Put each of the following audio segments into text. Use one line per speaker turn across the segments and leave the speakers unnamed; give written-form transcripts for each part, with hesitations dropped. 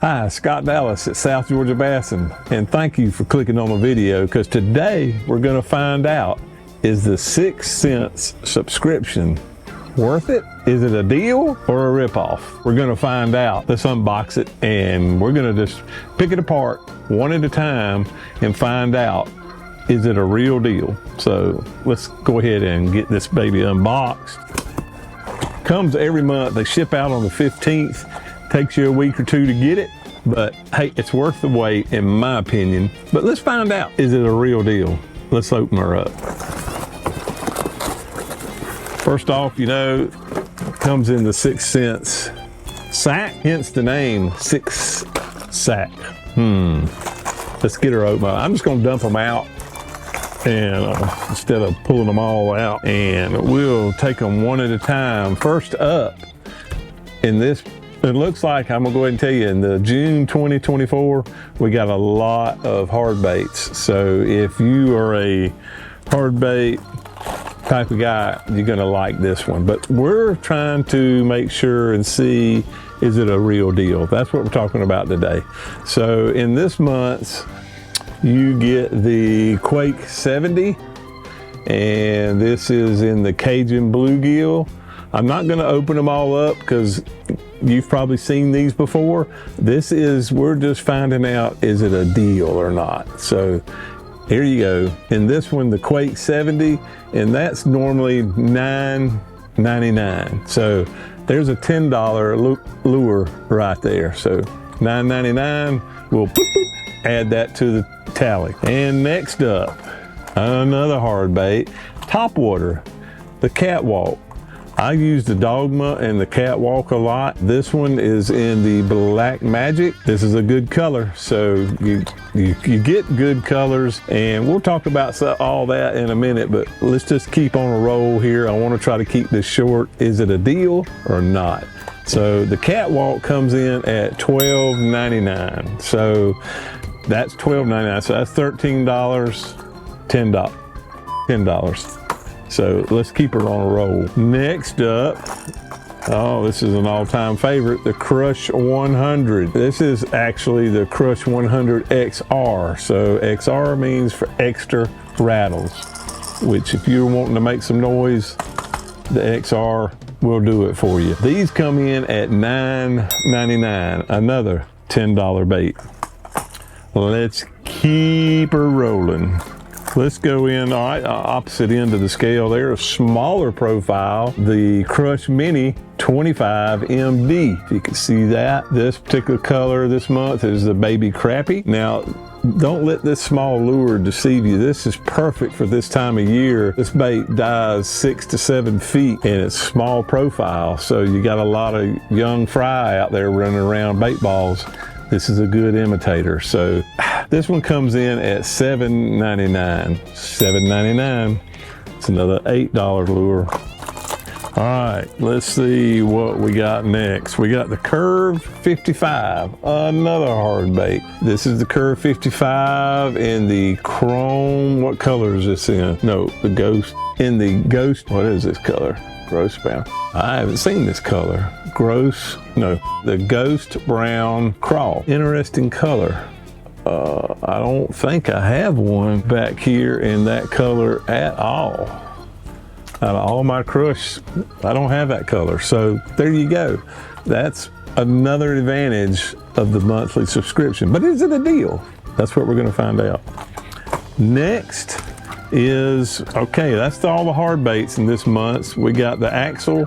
Hi, Scott Dallas at South Georgia Bassin, and thank you for clicking on the video, because today we're going to find out, is the 6 cents subscription worth it? Is it a deal or a ripoff? We're going to find out. Let's unbox it, and we're going to just pick it apart one at a time and find out, is it a real deal? So let's go ahead and get this baby unboxed. Comes every month. They ship out on the 15th. Takes you a week or two to get it, but hey, it's worth the wait in my opinion. But let's find out, is it a real deal? Let's open her up. First off, you know, comes in the 6 cents sack, hence the name 6 sack. Let's get her open. I'm just gonna dump them out, and instead of pulling them all out, and we'll take them one at a time. First up in this, it looks like, I'm gonna go ahead and tell you, in the June 2024, we got a lot of hard baits. So if you are a hard bait type of guy, you're gonna like this one. But we're trying to make sure and see, is it a real deal? That's what we're talking about today. So in this month, you get the Quake 70, and this is in the Cajun bluegill. I'm not gonna open them all up because you've probably seen these before. This is, we're just finding out, is it a deal or not? So here you go. In this one, the Quake 70, and that's normally $9.99. So there's a $10 lure right there. So $9.99, we'll boop, boop, add that to the tally. And next up, another hard bait, topwater, the Catwalk. I use the Dogma and the Catwalk a lot. This one is in the Black Magic. This is a good color, so you get good colors, and we'll talk about all that in a minute, but let's just keep on a roll here. I want to try to keep this short. Is it a deal or not? So the Catwalk comes in at $12.99. So that's $12.99. So that's $13, $10. So let's keep her on a roll. Next up, oh, this is an all-time favorite, the Crush 100. This is actually the Crush 100 XR. So XR means for extra rattles, which if you're wanting to make some noise, the XR will do it for you. These come in at $9.99, another $10 bait. Let's keep her rolling. Let's go in, all right, opposite end of the scale there, a smaller profile, the Crush Mini 25 MD. If you can see that, this particular color this month is the Baby Crappie. Now, don't let this small lure deceive you. This is perfect for this time of year. This bait dives 6 to 7 feet, and it's small profile, so you got a lot of young fry out there running around bait balls. This is a good imitator. So this one comes in at $7.99. $7.99. It's another $8 lure. All right, let's see what we got next. We got the Curve 55, another hard bait. This is the Curve 55 in the chrome. What color is this in? No, the Ghost. In the Ghost, what is this color? Gross brown. I haven't seen this color. The Ghost Brown Crawl. Interesting color. I don't think I have one back here in that color at all. Out of all my Crush, I don't have that color. So there you go. That's another advantage of the monthly subscription. But is it a deal? That's what we're going to find out. Next is, okay, that's all the hard baits in this month. We got the Axle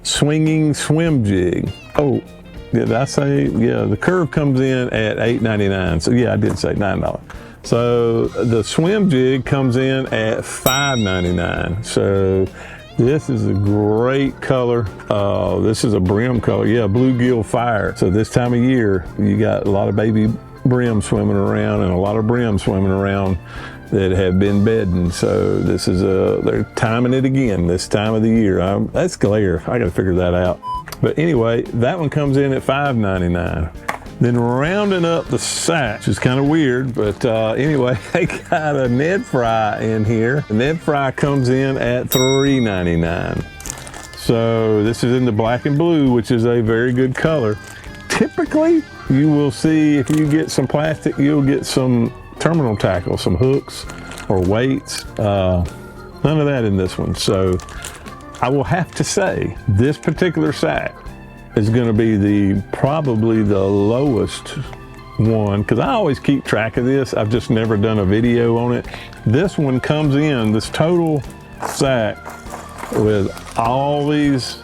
Swinging Swim Jig. Oh, did I say, yeah, the Curve comes in at $8.99. So yeah, I did say $9. So the Swim Jig comes in at $5.99. So this is a great color. This is a brim color. Yeah, bluegill fire. So this time of year, you got a lot of baby brim swimming around and a lot of brim swimming around that have been bedding. So this is they're timing it again this time of the year. That's glare. I gotta figure that out. But anyway, that one comes in at $5.99. Then rounding up the sack, which is kind of weird, but anyway, I got a Ned Fry in here. The Ned Fry comes in at $3.99. So this is in the black and blue, which is a very good color. Typically, you will see if you get some plastic, you'll get some terminal tackle, some hooks or weights. None of that in this one. So I will have to say this particular sack is going to be probably the lowest one, because I always keep track of this. I've just never done a video on it. This one comes in, this total sack with all these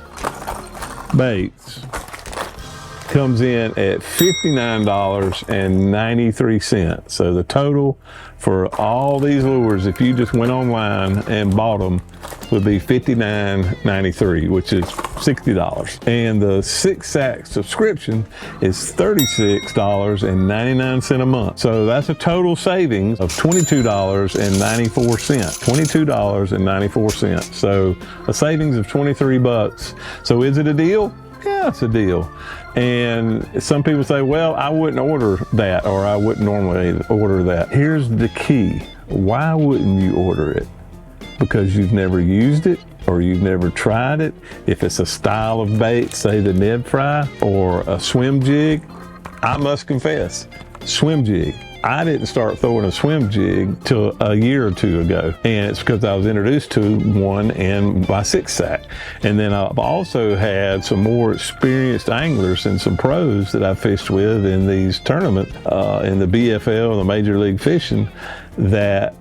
baits comes in at $59.93. So the total for all these lures, if you just went online and bought them, would be $59.93, which is $60. And the 6-sack subscription is $36.99 a month. So that's a total savings of $22.94. $22.94. So a savings of 23 bucks. So is it a deal? Yeah, it's a deal. And some people say, well, I wouldn't order that, or I wouldn't normally order that. Here's the key. Why wouldn't you order it? Because you've never used it, or you've never tried it. If it's a style of bait, say the Ned Fry or a swim jig, I must confess, swim jig. I didn't start throwing a swim jig till a year or two ago. And it's because I was introduced to one and my 6-sack. And then I've also had some more experienced anglers and some pros that I've fished with in these tournaments, in the BFL, the Major League Fishing, that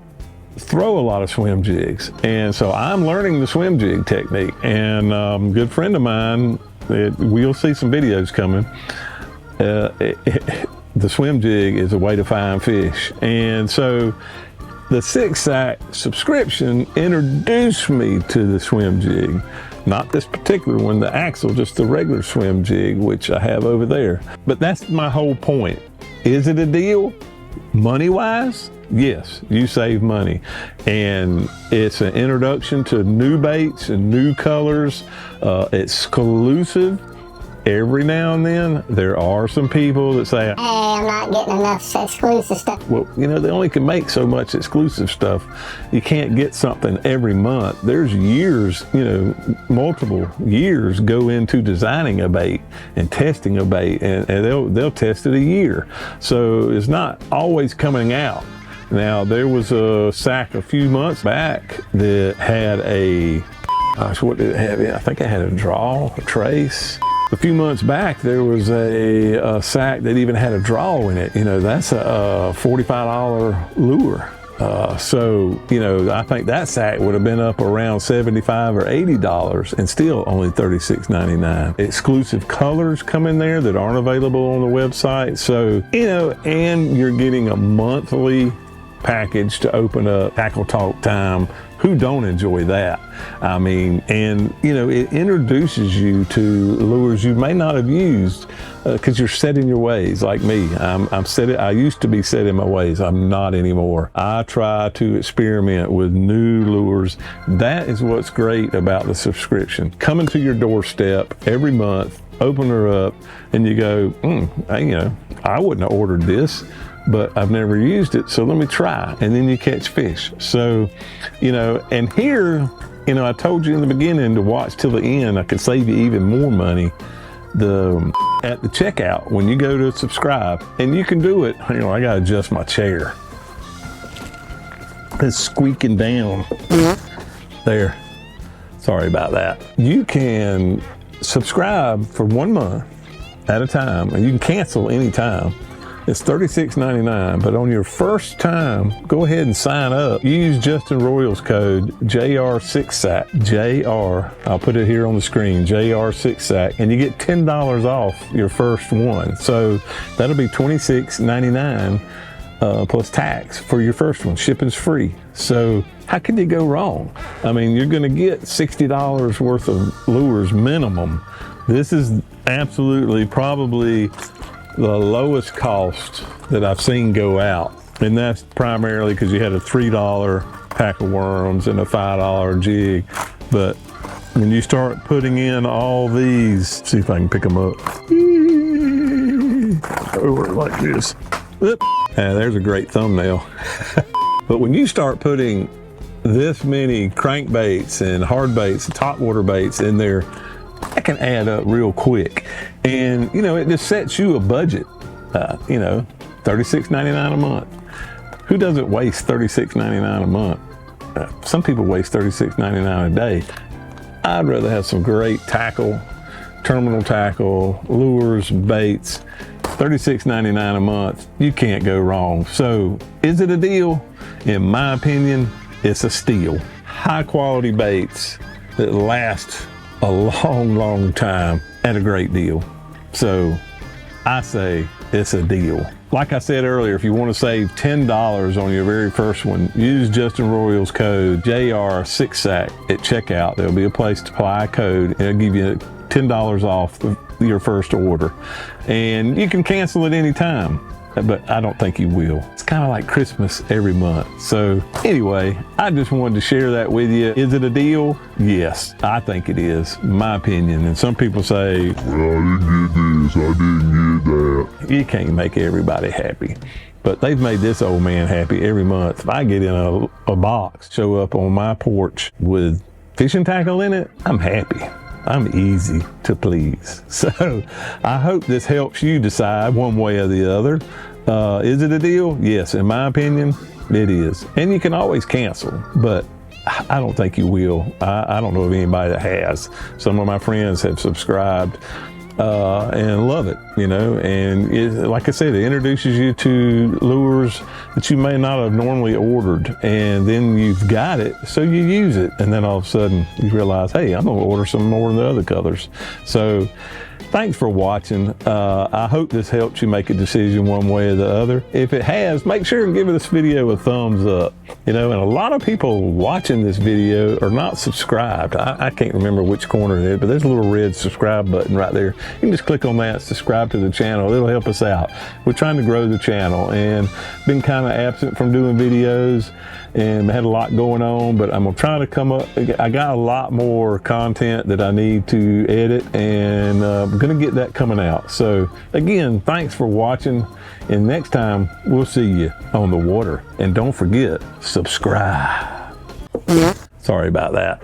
throw a lot of swim jigs. And so I'm learning the swim jig technique. And a good friend of mine, we'll see some videos coming, the swim jig is a way to find fish. And so the 6-sack subscription introduced me to the swim jig. Not this particular one, the Axel, just the regular swim jig, which I have over there. But that's my whole point. Is it a deal? Money-wise? Yes, you save money. And it's an introduction to new baits and new colors. Exclusive. Every now and then, there are some people that say, hey,
I'm not getting enough exclusive stuff.
Well, you know, they only can make so much exclusive stuff. You can't get something every month. There's years, you know, multiple years go into designing a bait and testing a bait, and they'll test it a year. So it's not always coming out. Now, there was a sack a few months back that had what did it have? I think it had a draw, a trace. A few months back, there was a sack that even had a draw in it. You know, that's a $45 lure. So, you know, I think that sack would have been up around $75 or $80 and still only $36.99. Exclusive colors come in there that aren't available on the website. So, you know, and you're getting a monthly package to open up Tackle Talk time. Who don't enjoy that? I mean, and you know, it introduces you to lures you may not have used because you're set in your ways like me. I used to be set in my ways. I'm not anymore. I try to experiment with new lures. That is what's great about the subscription. Coming to your doorstep every month, open her up, and you go, you know, I wouldn't have ordered this, but I've never used it, so let me try. And then you catch fish. So, you know, and here, you know, I told you in the beginning to watch till the end. I could save you even more money. At the checkout, when you go to subscribe, and you can do it, you know, I gotta adjust my chair. It's squeaking down. There. Sorry about that. You can subscribe for 1 month at a time, and you can cancel anytime. It's $36.99, but on your first time, go ahead and sign up. Use Justin Royals code JR6SAC, JR, I'll put it here on the screen, JR6SAC, and you get $10 off your first one. So that'll be $26.99 plus tax for your first one. Shipping's free. So how can you go wrong? I mean, you're gonna get $60 worth of lures minimum. This is absolutely probably the lowest cost that I've seen go out. And that's primarily because you had a $3 pack of worms and a $5 jig. But when you start putting in all these, see if I can pick them up. Over like this. And there's a great thumbnail. But when you start putting this many crankbaits and hard baits and topwater baits in there, that can add up real quick. And you know, it just sets you a budget. You know, $36.99 a month. Who doesn't waste $36.99 a month? Some people waste $36.99 a day. I'd rather have some great tackle, terminal tackle, lures, baits. $36.99 a month, you can't go wrong. So is it a deal? In my opinion, it's a steal. High quality baits that last a long, long time at a great deal. So I say it's a deal. Like I said earlier, if you want to save $10 on your very first one, use Justin Royal's code JR6SAC at checkout. There'll be a place to apply a code and it'll give you $10 off your first order. And you can cancel at any time, but I don't think you will. It's kind of like Christmas every month. So anyway, I just wanted to share that with you. Is it a deal? Yes, I think it is, my opinion. And some people say, well, I didn't get this, I didn't get that. You can't make everybody happy. But they've made this old man happy every month. If I get in a box, show up on my porch with fishing tackle in it, I'm happy. I'm easy to please. So I hope this helps you decide one way or the other. Is it a deal? Yes, in my opinion, it is. And you can always cancel, but I don't think you will. I don't know of anybody that has. Some of my friends have subscribed and love it, you know, and like I said, it introduces you to lures that you may not have normally ordered, and then you've got it, so you use it, and then all of a sudden you realize, hey, I'm gonna order some more of the other colors. So thanks for watching. I hope this helps you make a decision one way or the other. If it has, make sure and give this video a thumbs up. You know, and a lot of people watching this video are not subscribed. I can't remember which corner it is, but there's a little red subscribe button right there. You can just click on that, subscribe to the channel. It'll help us out. We're trying to grow the channel and been kind of absent from doing videos and had a lot going on, but I'm trying to come up. I got a lot more content that I need to edit, and I'm gonna get that coming out. So again, thanks for watching, and next time we'll see you on the water. And don't forget, subscribe. Sorry about that.